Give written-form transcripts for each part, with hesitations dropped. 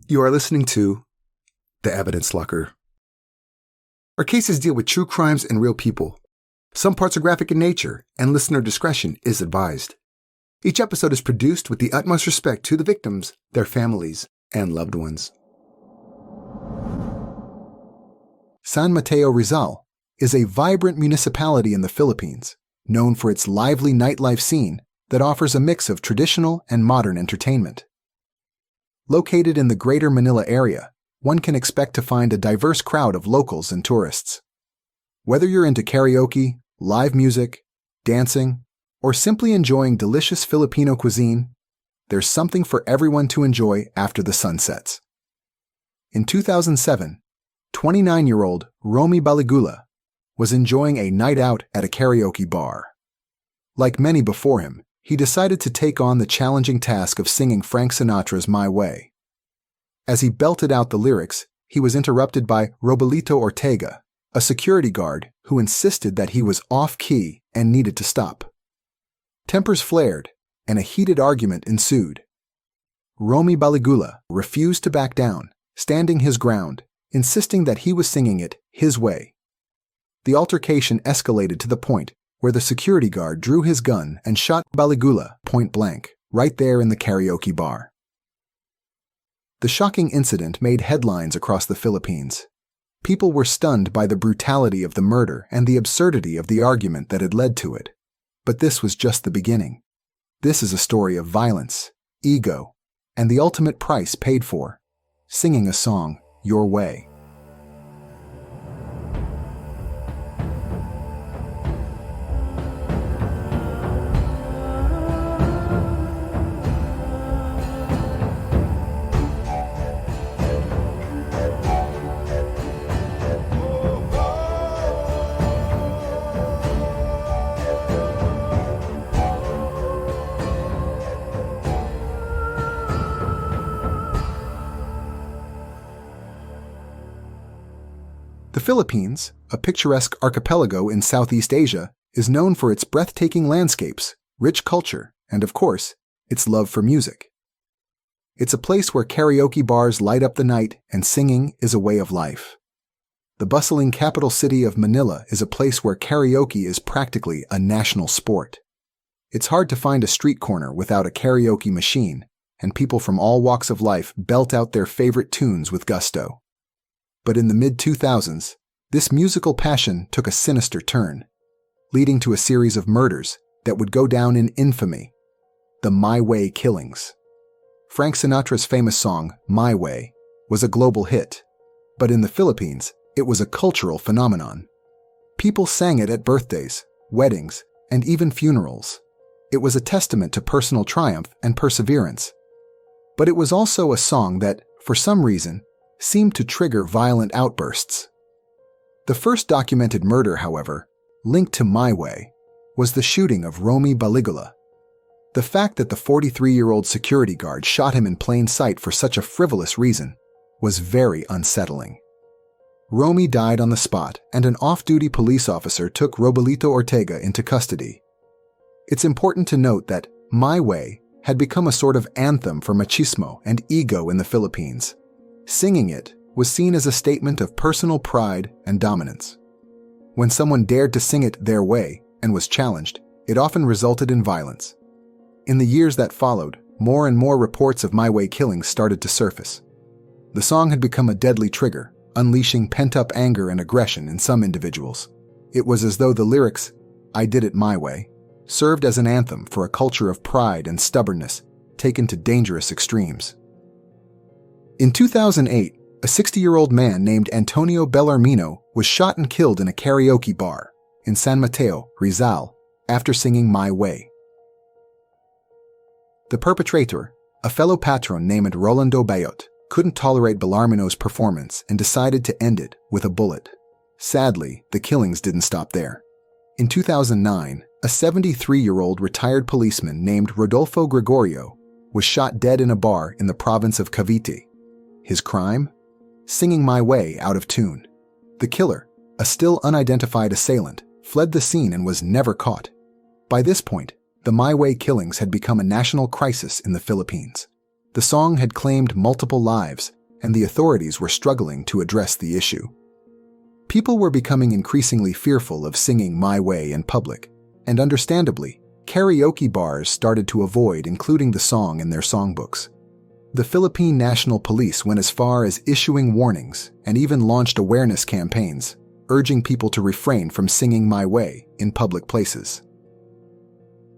You are listening to The Evidence Locker. Our cases deal with true crimes and real people. Some parts are graphic in nature, and listener discretion is advised. Each episode is produced with the utmost respect to the victims, their families, and loved ones. San Mateo, Rizal is a vibrant municipality in the Philippines, known for its lively nightlife scene that offers a mix of traditional and modern entertainment. Located in the greater Manila area, one can expect to find a diverse crowd of locals and tourists. Whether you're into karaoke, live music, dancing, or simply enjoying delicious Filipino cuisine, there's something for everyone to enjoy after the sun sets. In 2007, 29-year-old Romy Baligula was enjoying a night out at a karaoke bar. Like many before him, he decided to take on the challenging task of singing Frank Sinatra's My Way. As he belted out the lyrics, he was interrupted by Robalito Ortega, a security guard who insisted that he was off-key and needed to stop. Tempers flared, and a heated argument ensued. Romy Baligula refused to back down, standing his ground, insisting that he was singing it his way. The altercation escalated to the point where the security guard drew his gun and shot Baligula point blank, right there in the karaoke bar. The shocking incident made headlines across the Philippines. People were stunned by the brutality of the murder and the absurdity of the argument that had led to it. But this was just the beginning. This is a story of violence, ego, and the ultimate price paid for singing a song your way. The Philippines, a picturesque archipelago in Southeast Asia, is known for its breathtaking landscapes, rich culture, and of course, its love for music. It's a place where karaoke bars light up the night and singing is a way of life. The bustling capital city of Manila is a place where karaoke is practically a national sport. It's hard to find a street corner without a karaoke machine, and people from all walks of life belt out their favorite tunes with gusto. But in the mid-2000s, this musical passion took a sinister turn, leading to a series of murders that would go down in infamy, the My Way killings. Frank Sinatra's famous song, My Way, was a global hit, but in the Philippines, it was a cultural phenomenon. People sang it at birthdays, weddings, and even funerals. It was a testament to personal triumph and perseverance. But it was also a song that, for some reason, seemed to trigger violent outbursts. The first documented murder, however, linked to My Way, was the shooting of Romy Baligula. The fact that the 43-year-old security guard shot him in plain sight for such a frivolous reason was very unsettling. Romy died on the spot, and an off-duty police officer took Robalito Ortega into custody. It's important to note that My Way had become a sort of anthem for machismo and ego in the Philippines. Singing it was seen as a statement of personal pride and dominance. When someone dared to sing it their way and was challenged, it often resulted in violence. In the years that followed, more and more reports of My Way killings started to surface. The song had become a deadly trigger, unleashing pent-up anger and aggression in some individuals. It was as though the lyrics, "I did it my way," served as an anthem for a culture of pride and stubbornness taken to dangerous extremes. In 2008, a 60-year-old man named Antonio Bellarmino was shot and killed in a karaoke bar in San Mateo, Rizal, after singing My Way. The perpetrator, a fellow patron named Rolando Bayot, couldn't tolerate Bellarmino's performance and decided to end it with a bullet. Sadly, the killings didn't stop there. In 2009, a 73-year-old retired policeman named Rodolfo Gregorio was shot dead in a bar in the province of Cavite. His crime? Singing My Way out of tune. The killer, a still unidentified assailant, fled the scene and was never caught. By this point, the My Way killings had become a national crisis in the Philippines. The song had claimed multiple lives and the authorities were struggling to address the issue. People were becoming increasingly fearful of singing My Way in public, and understandably, karaoke bars started to avoid including the song in their songbooks. The Philippine National Police went as far as issuing warnings and even launched awareness campaigns, urging people to refrain from singing My Way in public places.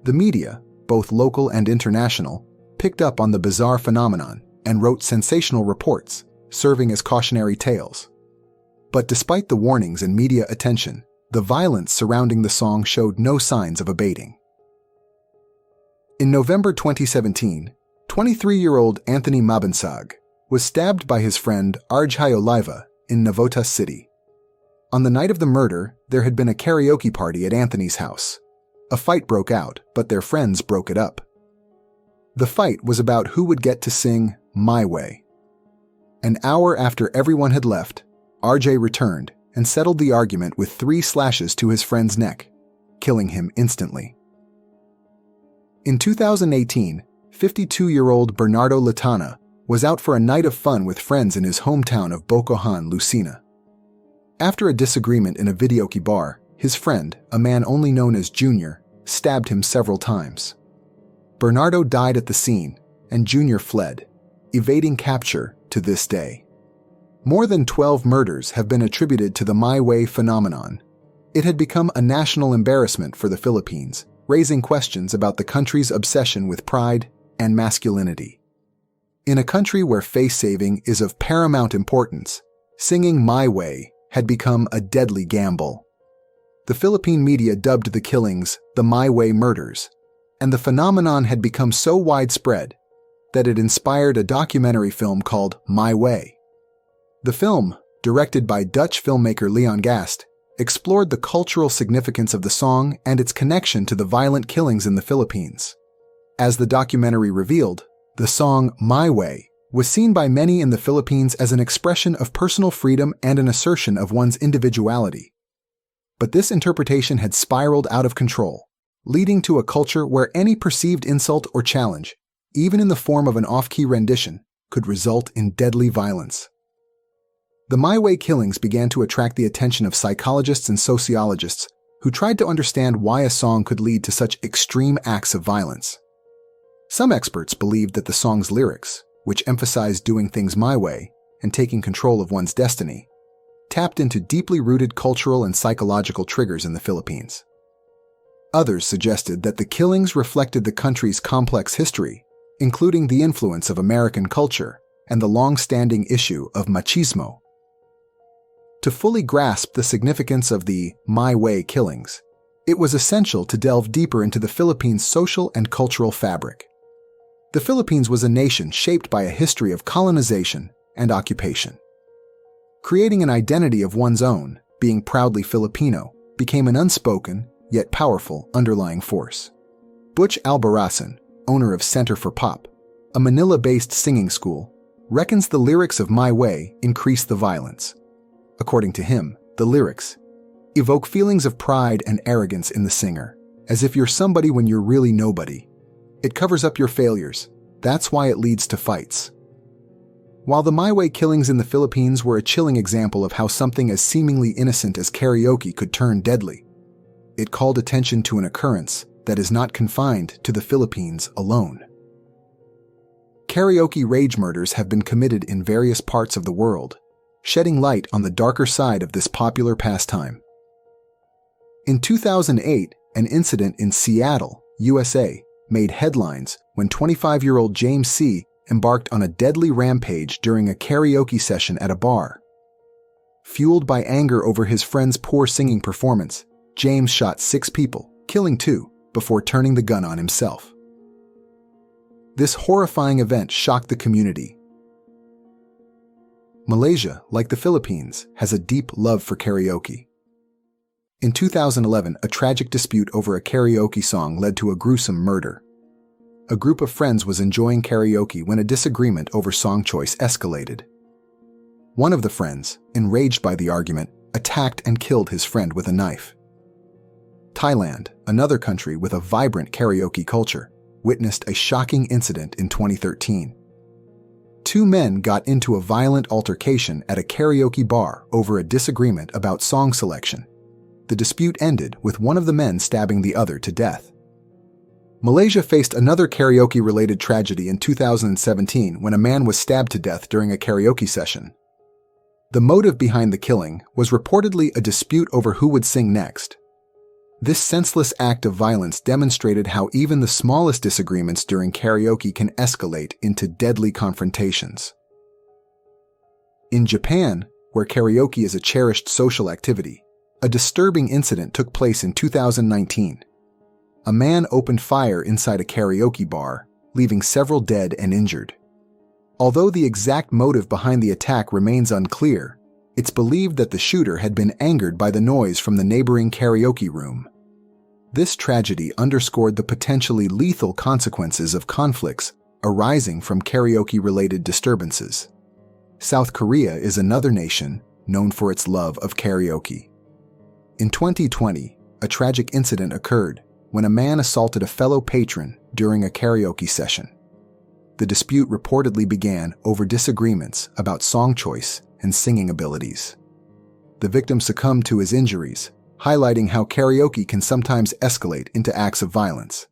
The media, both local and international, picked up on the bizarre phenomenon and wrote sensational reports, serving as cautionary tales. But despite the warnings and media attention, the violence surrounding the song showed no signs of abating. In November 2017, 23-year-old Anthony Mabansag was stabbed by his friend Arjay Oliva in Navotas City. On the night of the murder, there had been a karaoke party at Anthony's house. A fight broke out, but their friends broke it up. The fight was about who would get to sing My Way. An hour after everyone had left, RJ returned and settled the argument with 3 slashes to his friend's neck, killing him instantly. In 2018, 52-year-old Bernardo Latana was out for a night of fun with friends in his hometown of Bocohan, Lucena. After a disagreement in a videoke bar, his friend, a man only known as Junior, stabbed him several times. Bernardo died at the scene, and Junior fled, evading capture to this day. More than 12 murders have been attributed to the My Way phenomenon. It had become a national embarrassment for the Philippines, raising questions about the country's obsession with pride and masculinity. In a country where face-saving is of paramount importance, singing My Way had become a deadly gamble. The Philippine media dubbed the killings the My Way murders, and the phenomenon had become so widespread that it inspired a documentary film called My Way. The film, directed by Dutch filmmaker Leon Gast, explored the cultural significance of the song and its connection to the violent killings in the Philippines. As the documentary revealed, the song My Way was seen by many in the Philippines as an expression of personal freedom and an assertion of one's individuality. But this interpretation had spiraled out of control, leading to a culture where any perceived insult or challenge, even in the form of an off-key rendition, could result in deadly violence. The My Way killings began to attract the attention of psychologists and sociologists who tried to understand why a song could lead to such extreme acts of violence. Some experts believed that the song's lyrics, which emphasized doing things my way and taking control of one's destiny, tapped into deeply rooted cultural and psychological triggers in the Philippines. Others suggested that the killings reflected the country's complex history, including the influence of American culture and the long-standing issue of machismo. To fully grasp the significance of the My Way killings, it was essential to delve deeper into the Philippines' social and cultural fabric. The Philippines was a nation shaped by a history of colonization and occupation. Creating an identity of one's own, being proudly Filipino, became an unspoken, yet powerful, underlying force. Butch Albarracin, owner of Center for Pop, a Manila-based singing school, reckons the lyrics of My Way increase the violence. According to him, the lyrics evoke feelings of pride and arrogance in the singer, as if you're somebody when you're really nobody. It covers up your failures. That's why it leads to fights. While the My Way killings in the Philippines were a chilling example of how something as seemingly innocent as karaoke could turn deadly, it called attention to an occurrence that is not confined to the Philippines alone. Karaoke rage murders have been committed in various parts of the world, shedding light on the darker side of this popular pastime. In 2008, an incident in Seattle, USA, made headlines when 25-year-old James C. embarked on a deadly rampage during a karaoke session at a bar. Fueled by anger over his friend's poor singing performance, James shot 6 people, killing 2, before turning the gun on himself. This horrifying event shocked the community. Malaysia, like the Philippines, has a deep love for karaoke. In 2011, a tragic dispute over a karaoke song led to a gruesome murder. A group of friends was enjoying karaoke when a disagreement over song choice escalated. One of the friends, enraged by the argument, attacked and killed his friend with a knife. Thailand, another country with a vibrant karaoke culture, witnessed a shocking incident in 2013. Two men got into a violent altercation at a karaoke bar over a disagreement about song selection. The dispute ended with one of the men stabbing the other to death. Malaysia faced another karaoke-related tragedy in 2017 when a man was stabbed to death during a karaoke session. The motive behind the killing was reportedly a dispute over who would sing next. This senseless act of violence demonstrated how even the smallest disagreements during karaoke can escalate into deadly confrontations. In Japan, where karaoke is a cherished social activity, a disturbing incident took place in 2019. A man opened fire inside a karaoke bar, leaving several dead and injured. Although the exact motive behind the attack remains unclear, it's believed that the shooter had been angered by the noise from the neighboring karaoke room. This tragedy underscored the potentially lethal consequences of conflicts arising from karaoke-related disturbances. South Korea is another nation known for its love of karaoke. In 2020, a tragic incident occurred when a man assaulted a fellow patron during a karaoke session. The dispute reportedly began over disagreements about song choice and singing abilities. The victim succumbed to his injuries, highlighting how karaoke can sometimes escalate into acts of violence.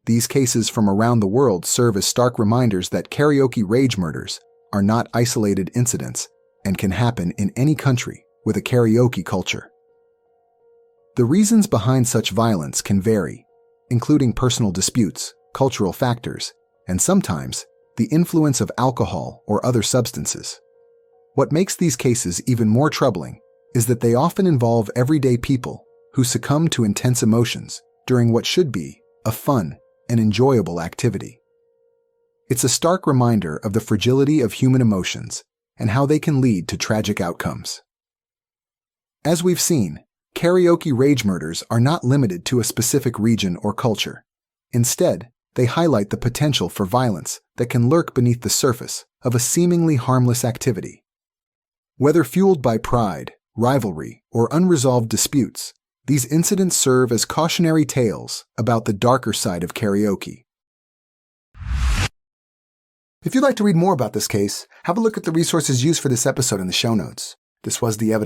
These cases from around the world serve as stark reminders that karaoke rage murders are not isolated incidents and can happen in any country with a karaoke culture. The reasons behind such violence can vary, including personal disputes, cultural factors, and sometimes the influence of alcohol or other substances. What makes these cases even more troubling is that they often involve everyday people who succumb to intense emotions during what should be a fun and enjoyable activity. It's a stark reminder of the fragility of human emotions and how they can lead to tragic outcomes. As we've seen, karaoke rage murders are not limited to a specific region or culture. Instead, they highlight the potential for violence that can lurk beneath the surface of a seemingly harmless activity. Whether fueled by pride, rivalry, or unresolved disputes, these incidents serve as cautionary tales about the darker side of karaoke. If you'd like to read more about this case, have a look at the resources used for this episode in the show notes. This was the evidence.